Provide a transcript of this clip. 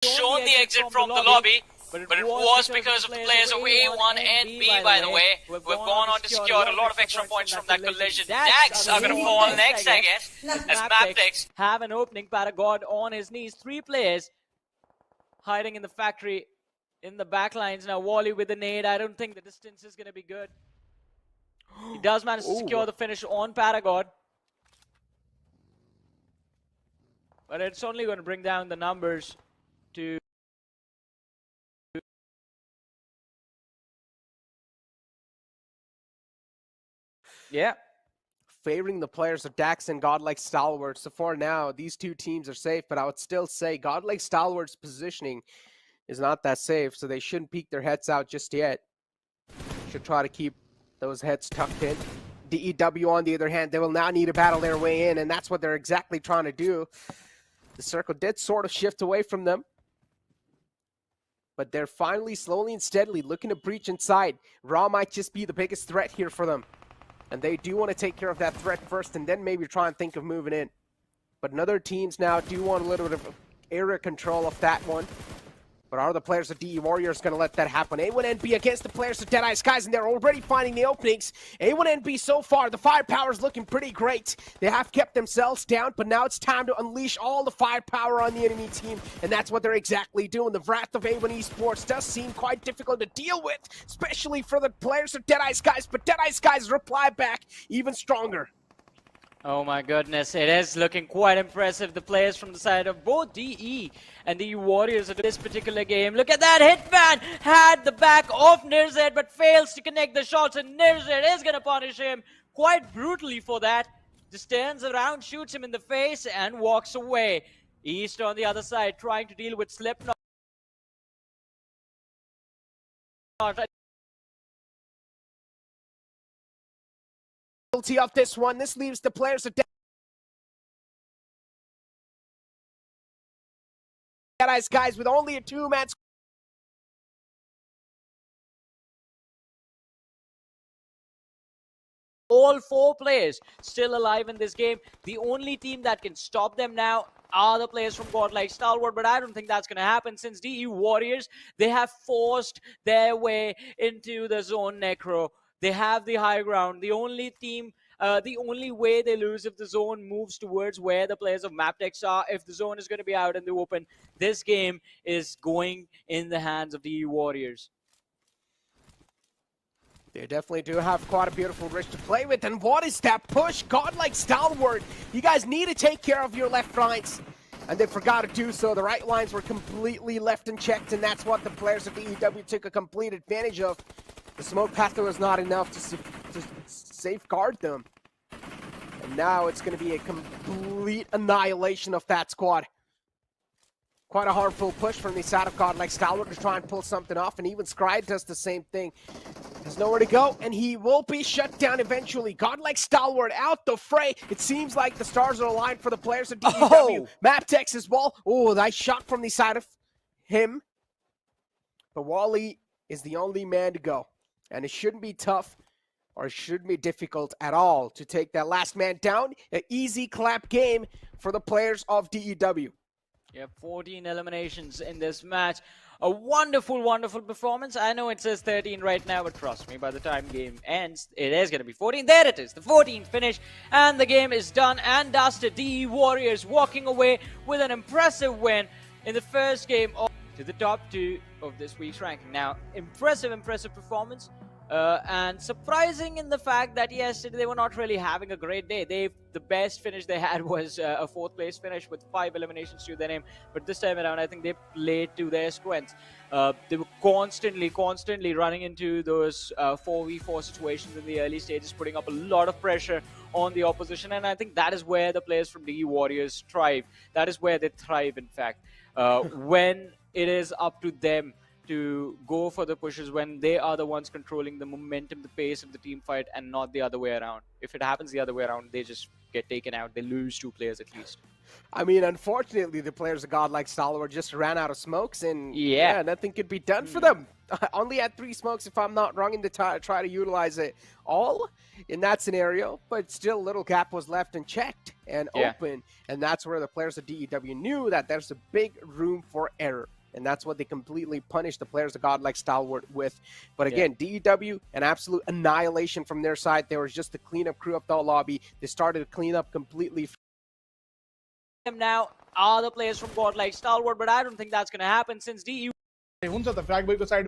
shown the exit from the lobby, but it was because of the players of A1 and B, by the way, who have gone on to secure a lot of extra points from that collision. Dax are going to fall next, I guess, as Maptex have an opening. Paragod on his knees. 3 players hiding in the factory in the back lines. Now Wally with the nade. I don't think the distance is going to be good. He does manage to secure the finish on Paragod. But it's only going to bring down the numbers to... Yeah. Favoring the players of Dax and Godlike Stalwarts. So for now, these two teams are safe, but I would still say Godlike Stalwarts' positioning is not that safe, so they shouldn't peek their heads out just yet. Should try to keep those heads tucked in. DEW, on the other hand, they will now need to battle their way in, and that's what they're exactly trying to do. The circle did sort of shift away from them, but they're finally, slowly and steadily looking to breach inside. Raw might just be the biggest threat here for them. And they do want to take care of that threat first and then maybe try and think of moving in. But other teams now do want a little bit of area control of that one. But are the players of DE Warriors going to let that happen? A1NB against the players of Deadeye Skies, and they're already finding the openings. A1NB so far, the firepower is looking pretty great. They have kept themselves down, but now it's time to unleash all the firepower on the enemy team, and that's what they're exactly doing. The wrath of A1 Esports does seem quite difficult to deal with, especially for the players of Deadeye Skies, but Deadeye Skies reply back even stronger. Oh my goodness, it is looking quite impressive. The players from the side of both DE and the Warriors of this particular game. Look at that, Hitman had the back of Nirzed but fails to connect the shots, and Nirzed is going to punish him quite brutally for that. Just turns around, shoots him in the face and walks away. East on the other side trying to deal with Slipknot. Of this one, this leaves the players of Deadeye Skies with only a 2-man squad. All 4 players still alive in this game. The only team that can stop them now are the players from Godlike Stalwart, but I don't think that's going to happen since DE Warriors, they have forced their way into the zone necro. They have the high ground. The only team, the only way they lose if the zone moves towards where the players of Maptex are. If the zone is going to be out in the open, this game is going in the hands of the Warriors. They definitely do have quite a beautiful wrist to play with. And what is that push? Godlike Stalwart, you guys need to take care of your left lines. And they forgot to do so. The right lines were completely left unchecked, and that's what the players of DEW took a complete advantage of. The smoke pathway was not enough to safeguard them. And now it's going to be a complete annihilation of that squad. Quite a harmful push from the side of Godlike Stalwart to try and pull something off, and even Scry does the same thing. Has nowhere to go, and he will be shut down eventually. Godlike Stalwart out the fray. It seems like the stars are aligned for the players of DEW. Maptex as well. Oh, nice shot from the side of him. But Wally is the only man to go. And it shouldn't be tough, or it shouldn't be difficult at all to take that last man down. An easy clap game for the players of DEW. Yeah, 14 eliminations in this match. A wonderful, wonderful performance. I know it says 13 right now, but trust me, by the time game ends, it is going to be 14. There it is, the 14th finish, and the game is done and dusted. DE Warriors walking away with an impressive win in the first game to the top 2 of this week's ranking. Now, impressive performance. And surprising in the fact that yesterday they were not really having a great day. The best finish they had was a 4th place finish with 5 eliminations to their name. But this time around, I think they played to their strengths. They were constantly running into those 4v4 situations in the early stages, putting up a lot of pressure on the opposition. And I think that is where the players from DE Warriors thrive. That is where they thrive, in fact. When it is up to them to go for the pushes, when they are the ones controlling the momentum, the pace of the team fight, and not the other way around. If it happens the other way around, they just get taken out. They lose 2 players at least. I mean, unfortunately, the players of Godlike Stalwart just ran out of smokes, and Yeah. nothing could be done for them. Only had 3 smokes, if I'm not wrong, in the try to utilize it all in that scenario. But still, little gap was left and checked and open, and that's where the players of DEW knew that there's a big room for error. And that's what they completely punished the players of Godlike Stalwart with. But again, DEW, an absolute annihilation from their side. There was just the cleanup crew of the lobby. They started to clean up completely. Now are the players from Godlike Stalwart, but I don't think that's going to happen since DEW होऊन जातं फ्रॅग boy को side